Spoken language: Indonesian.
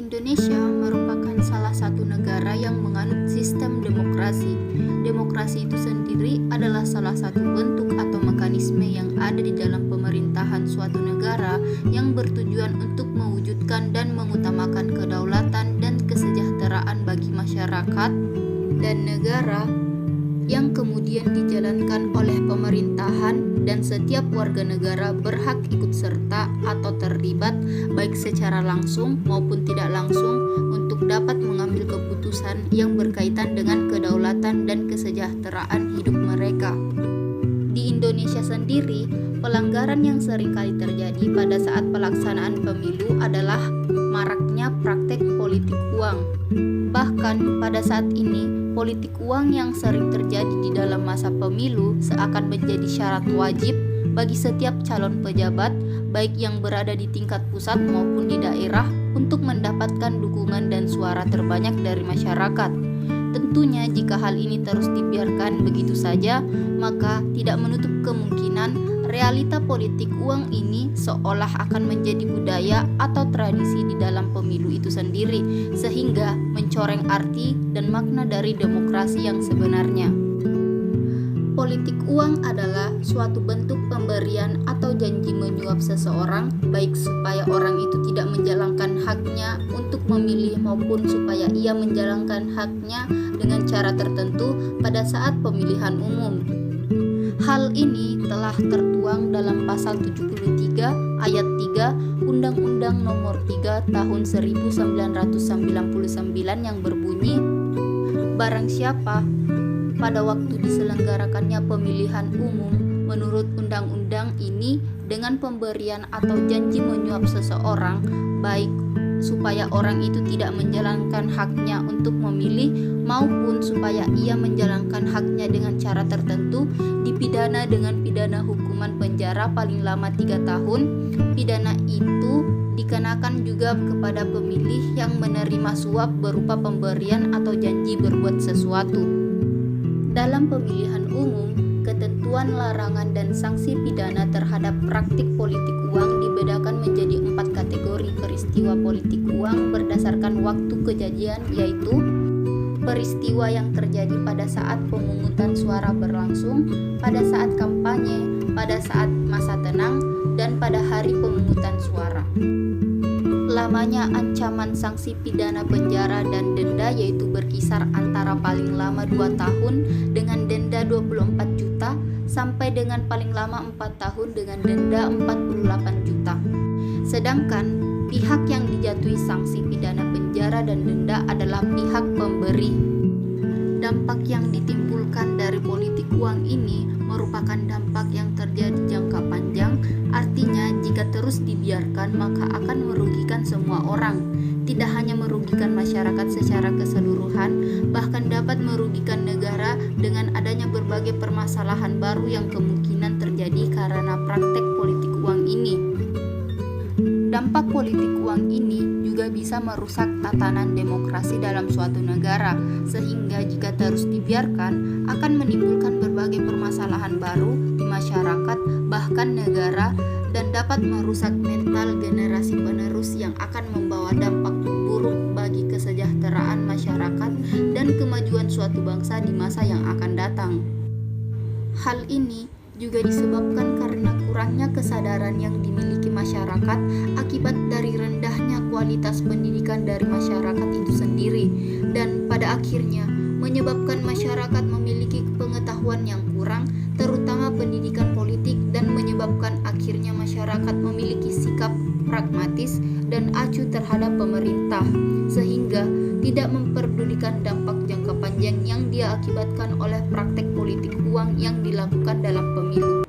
Indonesia merupakan salah satu negara yang menganut sistem demokrasi. Demokrasi itu sendiri adalah salah satu bentuk atau mekanisme yang ada di dalam pemerintahan suatu negara yang bertujuan untuk mewujudkan dan mengutamakan kedaulatan dan kesejahteraan bagi masyarakat dan negara, yang kemudian dijalankan oleh pemerintahan, dan setiap warga negara berhak ikut serta atau terlibat baik secara langsung maupun tidak langsung untuk dapat mengambil keputusan yang berkaitan dengan kedaulatan dan kesejahteraan hidup mereka. Di Indonesia sendiri, pelanggaran yang sering kali terjadi pada saat pelaksanaan pemilu adalah maraknya praktek politik uang. Bahkan pada saat ini, politik uang yang sering terjadi di dalam masa pemilu seakan menjadi syarat wajib bagi setiap calon pejabat, baik yang berada di tingkat pusat maupun di daerah, untuk mendapatkan dukungan dan suara terbanyak dari masyarakat. Tentunya jika hal ini terus dibiarkan begitu saja, maka tidak menutup kemungkinan realita politik uang ini seolah akan menjadi budaya atau tradisi di dalam pemilu itu sendiri, sehingga mencoreng arti dan makna dari demokrasi yang sebenarnya. Politik uang adalah suatu bentuk pemberian atau janji menyuap seseorang, baik supaya orang itu tidak menjalankan haknya untuk memilih maupun supaya ia menjalankan haknya dengan cara tertentu pada saat pemilihan umum. Hal ini telah tertuang dalam pasal 73 ayat 3 Undang-Undang Nomor 3 Tahun 1999 yang berbunyi, barang siapa pada waktu diselenggarakannya pemilihan umum menurut undang-undang ini dengan pemberian atau janji menyuap seseorang, baik supaya orang itu tidak menjalankan haknya untuk memilih maupun supaya ia menjalankan haknya dengan cara tertentu, dipidana dengan pidana hukuman penjara paling lama 3 tahun. Pidana itu dikenakan juga kepada pemilih yang menerima suap berupa pemberian atau janji berbuat sesuatu. Dalam pemilihan umum, ketentuan larangan dan sanksi pidana terhadap praktik politik uang dibedakan menjadi 4 kategori peristiwa politik uang berdasarkan waktu kejadian, yaitu peristiwa yang terjadi pada saat pemungutan suara berlangsung, pada saat kampanye, pada saat masa tenang, dan pada hari pemungutan suara. Lamanya ancaman sanksi pidana penjara dan denda yaitu berkisar antara paling lama 2 tahun dengan denda 24 juta sampai dengan paling lama 4 tahun dengan denda 48 juta. Sedangkan pihak yang dijatuhi sanksi pidana penjara dan denda adalah pihak pemberi. Dampak yang ditimbulkan dari politik uang ini merupakan dampak yang terjadi jangka panjang, artinya jika terus dibiarkan maka akan merugikan semua orang. Tidak hanya merugikan masyarakat secara keseluruhan, bahkan dapat merugikan negara dengan adanya berbagai permasalahan baru yang kemungkinan terjadi karena praktek politik uang ini. Dampak politik uang ini juga bisa merusak tatanan demokrasi dalam suatu negara, sehingga jika terus dibiarkan akan menimbulkan berbagai permasalahan baru di masyarakat, bahkan negara, dan dapat merusak mental generasi penerus yang akan membawa dampak buruk bagi kesejahteraan masyarakat dan kemajuan suatu bangsa di masa yang akan datang. Hal ini juga disebabkan karena kurangnya kesadaran yang dimiliki masyarakat akibat dari rendahnya kualitas pendidikan dari masyarakat itu sendiri, dan pada akhirnya menyebabkan masyarakat memiliki pengetahuan yang kurang, terutama pendidikan politik, dan menyebabkan akhirnya masyarakat memiliki sikap pragmatis dan acuh terhadap pemerintah, sehingga tidak memperdulikan dampak jangka panjang yang diakibatkan oleh praktek politik uang yang dilakukan dalam pemilu.